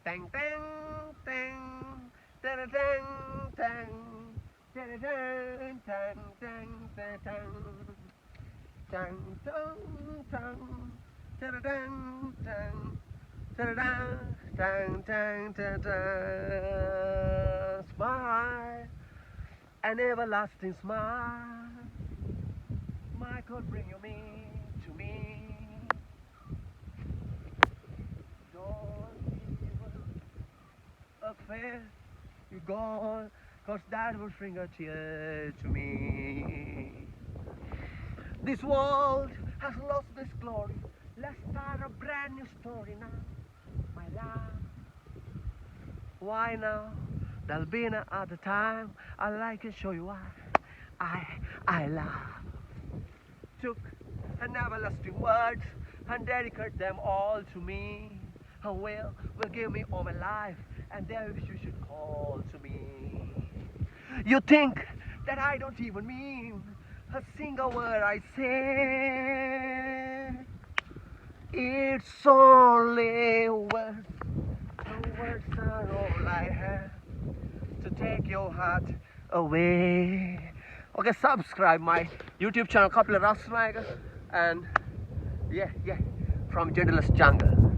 Tang tang tang tang tang tang tang tang tang tang tang tang tang tang tang tang tang tang tang tang. Smile, an everlasting smile. My could bring you me to me. Don't even a face you gone, cause that would bring a tear to me. This world has lost this glory. Let's start a brand new story now, my love. Why now? There'll be no other time. I'd like to show you why I love. Took an everlasting words and dedicate them all to me. And will give me all my life, and then you should call to me. You think that I don't even mean a single word I say. It's only words, the words are all I have to take your heart away. Okay, subscribe my YouTube channel, Kapila Rasnaika, and yeah, from Gentlest Jungle.